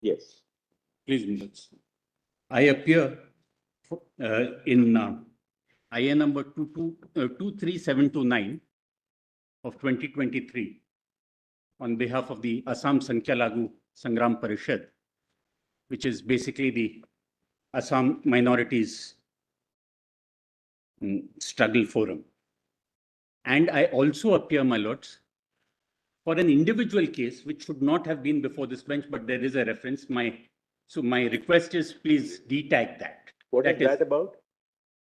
Yes. Please, Mills. I appear in IA number 23729 of 2023 on behalf of the Assam Sankhya Lagu Sangram Parishad, which is basically the Assam minorities struggle forum. And I also appear, my lords, for an individual case which should not have been before this bench, but there is a reference. So my request is please detag that. What is that about?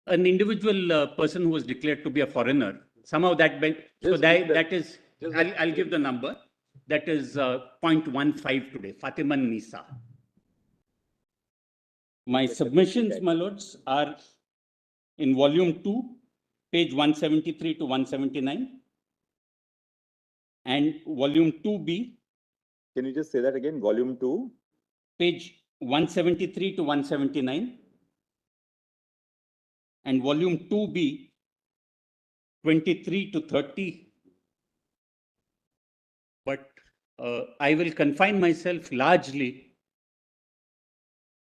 An individual person who was declared to be a foreigner. Somehow that bench. So that is. I'll give the number. That is 0.15 today. Fatiman Nisa. My submissions, my lords, are in volume 2, page 173 to 179, and volume 2B. Can you just say that again? Volume 2, page 173 to 179, and volume 2B, 23 to 30. But I will confine myself largely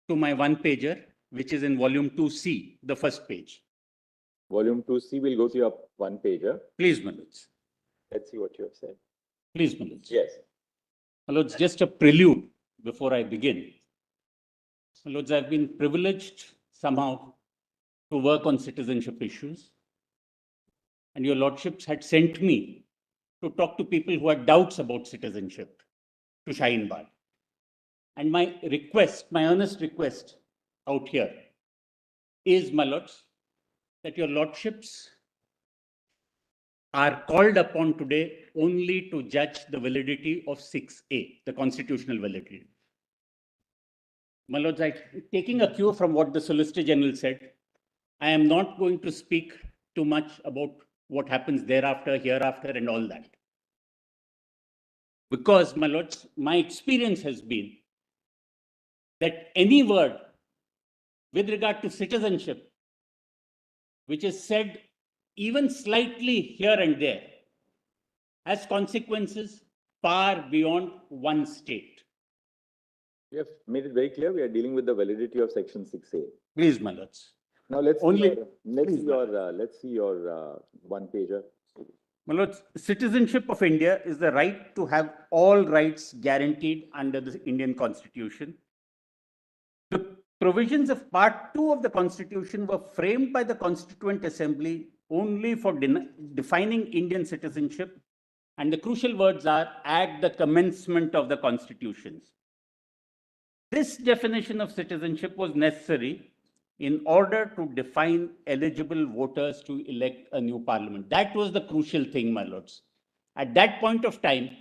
to my one-pager, which is in volume 2C, the first page. Volume 2C will go to your one-pager. Please, my lords. Let's see what you have said. Please, my lords. Yes. My lords, just a prelude before I begin. My lords, I've been privileged somehow to work on citizenship issues. And your lordships had sent me to talk to people who had doubts about citizenship to Shaheen Bagh. And my request, my earnest request out here is, my lords, that your lordships are called upon today only to judge the validity of 6A, the constitutional validity. My lords, taking a cue from what the Solicitor General said, I am not going to speak too much about what happens thereafter, hereafter, and all that. Because, my lords, my experience has been that any word with regard to citizenship, which is said even slightly here and there, has consequences far beyond one state. We have made it very clear we are dealing with the validity of Section 6A. Please, my lords. Now let's see your one-pager. My lords, citizenship of India is the right to have all rights guaranteed under the Indian Constitution. The provisions of Part 2 of the Constitution were framed by the Constituent Assembly only for defining Indian citizenship, and the crucial words are at the commencement of the constitutions. This definition of citizenship was necessary in order to define eligible voters to elect a new parliament. That was the crucial thing, my lords. At that point of time,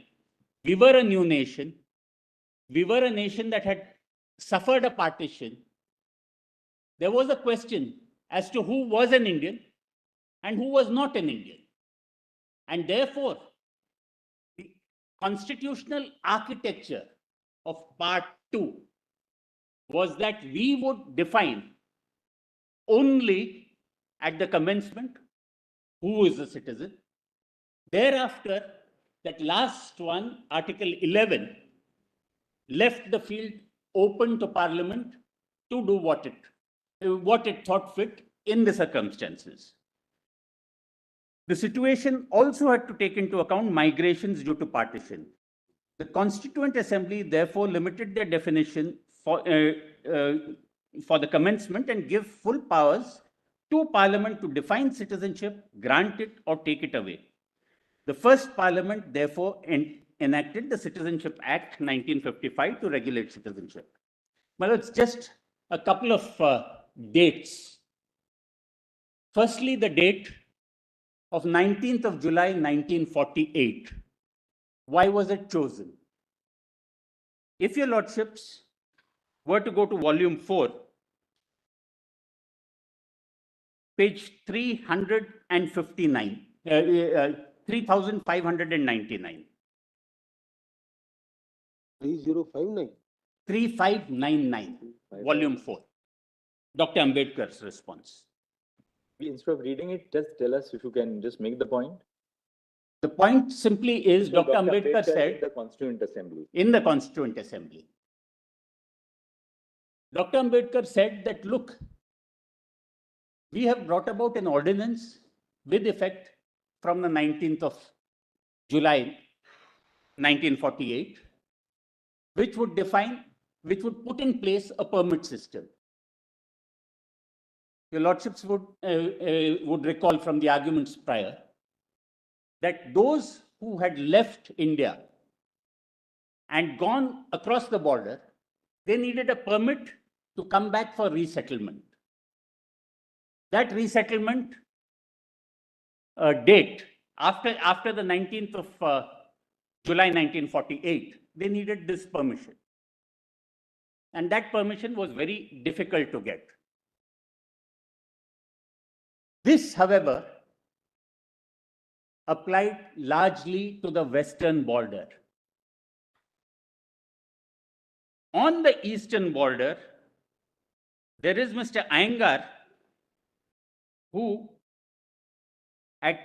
we were a new nation. We were a nation that had suffered a partition. There was a question as to who was an Indian and who was not an Indian. And therefore, the constitutional architecture of Part 2 was that we would define only at the commencement who is a citizen. Thereafter, that last one, Article 11, left the field open to Parliament to do what it thought fit in the circumstances. The situation also had to take into account migrations due to partition. The Constituent Assembly therefore limited their definition for the commencement and give full powers to Parliament to define citizenship, grant it or take it away. The first Parliament therefore enacted the Citizenship Act 1955 to regulate citizenship. Well, it's just a couple of dates. Firstly, the date of 19th of July 1948. Why was it chosen? If your lordships were to go to volume 4, page 359, 3599. 3059. 3599, volume 4. Dr. Ambedkar's response. Instead of reading it, just tell us if you can just make the point. The point simply is, Dr. Ambedkar said in the Constituent Assembly. In the Constituent Assembly. Dr. Ambedkar said that, look, we have brought about an ordinance with effect from the 19th of July 1948, which would put in place a permit system. Your Lordships would recall from the arguments prior that those who had left India and gone across the border, they needed a permit to come back for resettlement. That resettlement date, after the 19th of July 1948, they needed this permission. And that permission was very difficult to get. This, however, applied largely to the western border. On the eastern border, there is Mr. Iyengar, who at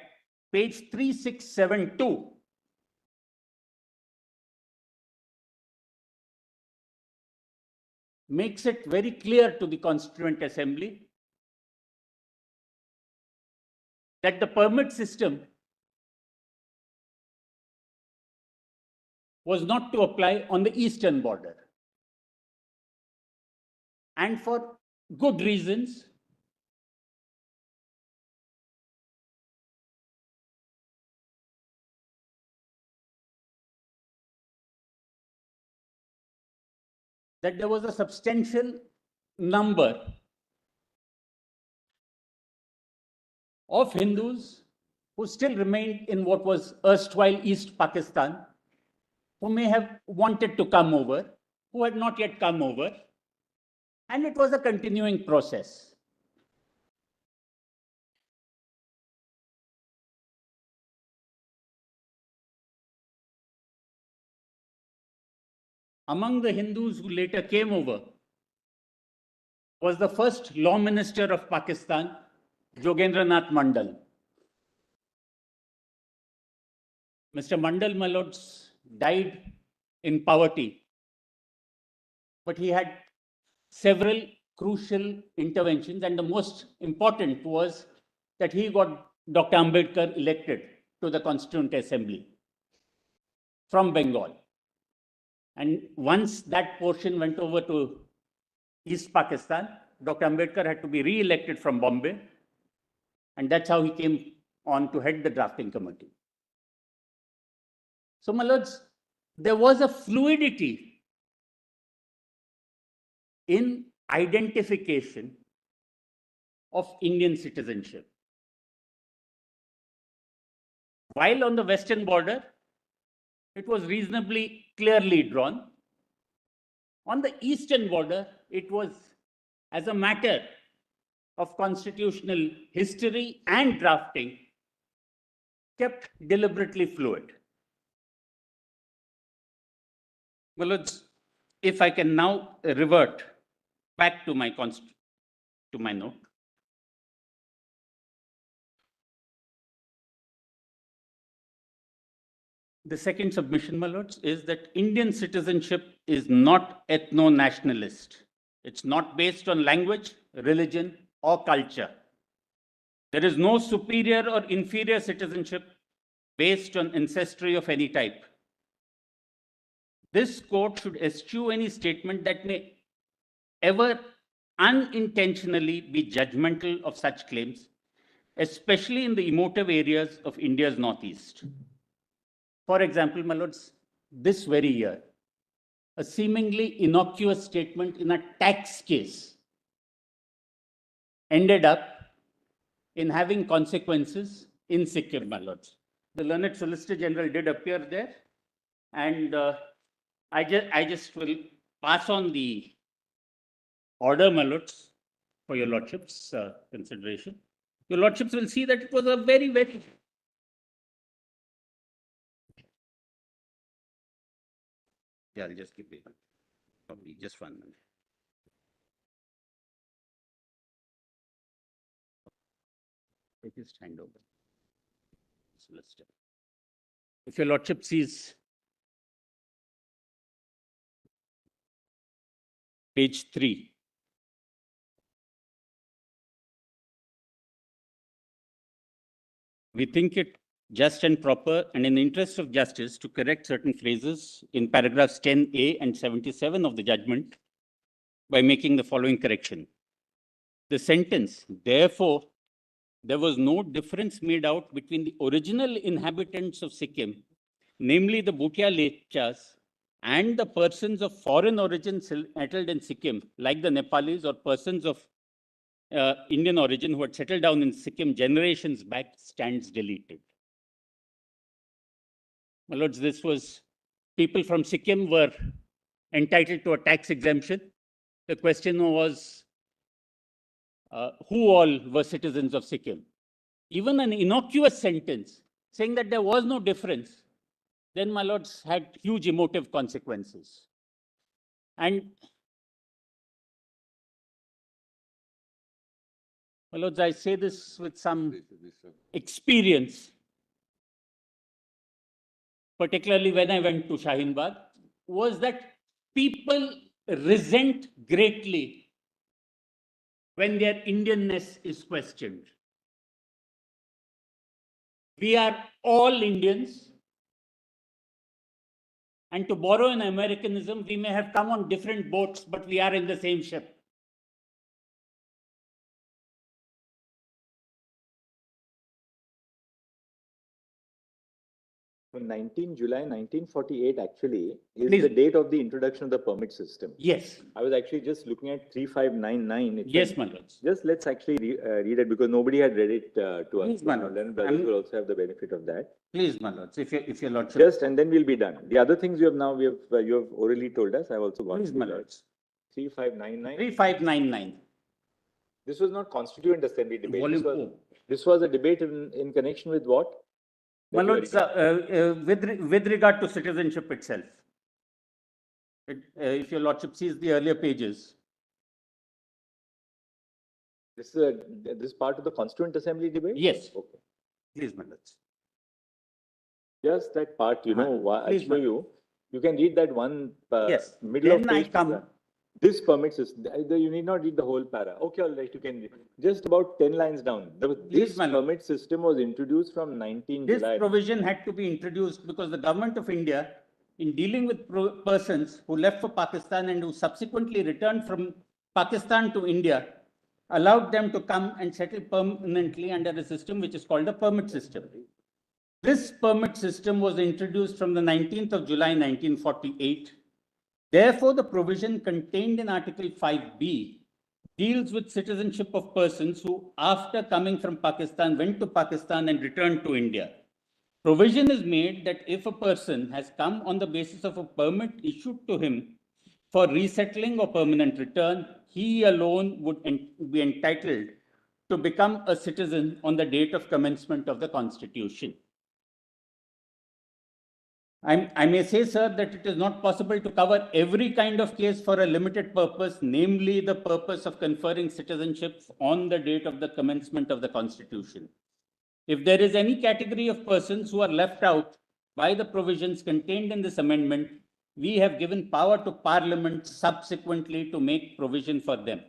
page 3672 makes it very clear to the Constituent Assembly that the permit system was not to apply on the eastern border. And for good reasons. That there was a substantial number of Hindus who still remained in what was erstwhile East Pakistan, who may have wanted to come over, who had not yet come over, and it was a continuing process. Among the Hindus who later came over was the first Law Minister of Pakistan, Jogendranath Mandal. Mr. Mandal, my lords, died in poverty, but he had several crucial interventions, and the most important was that he got Dr. Ambedkar elected to the Constituent Assembly from Bengal. And once that portion went over to East Pakistan, Dr. Ambedkar had to be re-elected from Bombay, and that's how he came on to head the drafting committee. So, my lords, there was a fluidity in identification of Indian citizenship. While on the western border, it was reasonably clearly drawn. On the eastern border, it was, as a matter of constitutional history and drafting, kept deliberately fluid. Well, if I can now revert back to my note. The second submission, my lords, is that Indian citizenship is not ethno-nationalist. It's not based on language, religion, or culture. There is no superior or inferior citizenship based on ancestry of any type. This court should eschew any statement that may ever unintentionally be judgmental of such claims, especially in the emotive areas of India's northeast. For example, my lords, this very year, a seemingly innocuous statement in a tax case ended up in having consequences in Sikkim, my lords. The learned Solicitor General did appear there, and I just will pass on the order, my lords, for your lordships' consideration. Your lordships will see that it was a very, very I'll just give it probably just 1 minute. It is hand over. Solicitor. If your lordship sees page 3, we think it just and proper and in the interest of justice to correct certain phrases in paragraphs 10A and 77 of the judgment by making the following correction. The sentence, therefore, there was no difference made out between the original inhabitants of Sikkim, namely the Bhutia Lechas, and the persons of foreign origin settled in Sikkim, like the Nepalis or persons of Indian origin who had settled down in Sikkim generations back, stands deleted. My lords, this was, people from Sikkim were entitled to a tax exemption. The question was, who all were citizens of Sikkim? Even an innocuous sentence saying that there was no difference, then, my lords, had huge emotive consequences. And, my lords, I say this with some experience, particularly when I went to Shaheen Bagh, was that people resent greatly when their Indianness is questioned. We are all Indians. And to borrow an Americanism, we may have come on different boats, but we are in the same ship. So 19 July 1948 actually is Please. the date of the introduction of the permit system. Yes. I was actually just looking at 3599. Yes, my lords. Just let's actually read it because nobody had read it to us. Please, my lord. Learned brothers will also have the benefit of that. Please, my lords, if your lordship. Just and then we'll be done. The other things you have now you have orally told us. I've also gone Please, through my that. lords. 3599. 3599. This was not Constituent Assembly debate. Volume This was, 4. this was a debate in connection with what? My lords, with regard to citizenship itself, if your lordship sees the earlier pages. This is this part of the Constituent Assembly debate? Yes. Okay. Please, my lords. Just that part, you know, I'll Please, show you. You can read that one Yes. middle Then of I page. come. This permits us. You need not read the whole para. Okay, all right. You can just about 10 lines down. This my lord. permit system was introduced from 19 This July. provision had to be introduced because the government of India, in dealing with persons who left for Pakistan and who subsequently returned from Pakistan to India, allowed them to come and settle permanently under a system which is called a permit system. This permit system was introduced from the 19th of July 1948. Therefore, the provision contained in Article 5B deals with citizenship of persons who, after coming from Pakistan, went to Pakistan and returned to India. Provision is made that if a person has come on the basis of a permit issued to him for resettling or permanent return, he alone would be entitled to become a citizen on the date of commencement of the Constitution. I may say, sir, that it is not possible to cover every kind of case for a limited purpose, namely the purpose of conferring citizenship on the date of the commencement of the Constitution. If there is any category of persons who are left out by the provisions contained in this amendment, we have given power to Parliament subsequently to make provision for them.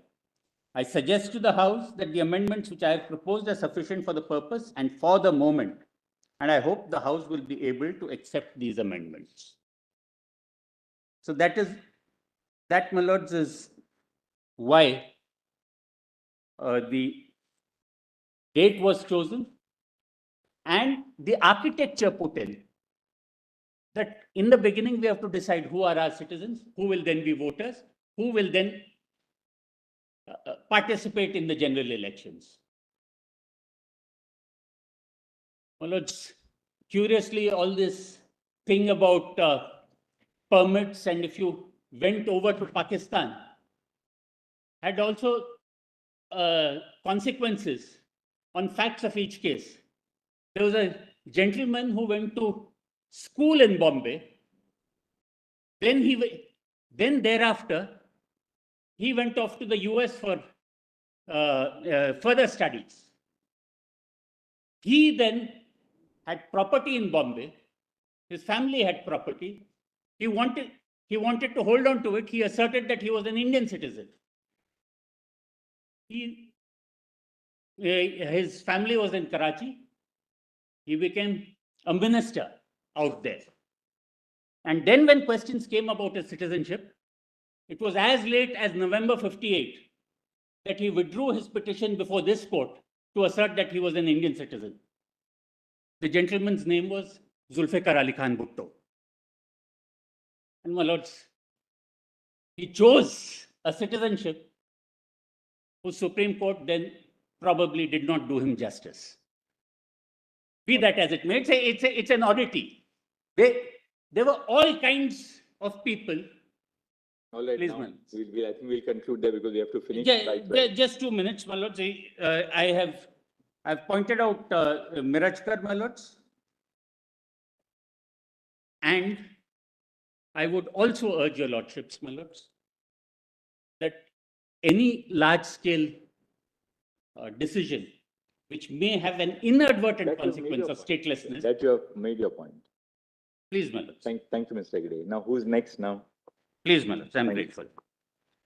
I suggest to the House that the amendments which I have proposed are sufficient for the purpose and for the moment, and I hope the House will be able to accept these amendments. So that, my lords, is why the date was chosen and the architecture put in, that in the beginning we have to decide who are our citizens, who will then be voters, who will then participate in the general elections. My lords, curiously, all this thing about permits, and if you went over to Pakistan, had also consequences on facts of each case. There was a gentleman who went to school in Bombay. Then thereafter, he went off to the US for further studies. He then had property in Bombay. His family had property. He wanted to hold on to it. He asserted that he was an Indian citizen. His family was in Karachi. He became a minister out there. And then when questions came about his citizenship, it was as late as November 58 that he withdrew his petition before this court to assert that he was an Indian citizen. The gentleman's name was Zulfikar Ali Khan Bhutto. And my lords, he chose a citizenship whose Supreme Court then probably did not do him justice. Be that as it may, it's an oddity. There were all kinds of people. All right, Please, now, man. I think we'll conclude there because we have to finish. Right. Just 2 minutes, my lords. I've pointed out Mirajkar, my lords. And I would also urge your lordships, my lords, that any large-scale decision which may have an inadvertent consequence of statelessness. That you have made your point. Please, my lords. Thank you, Mr. Hegde. Now, who's next now? Please, my lords. I'm Thank you. grateful.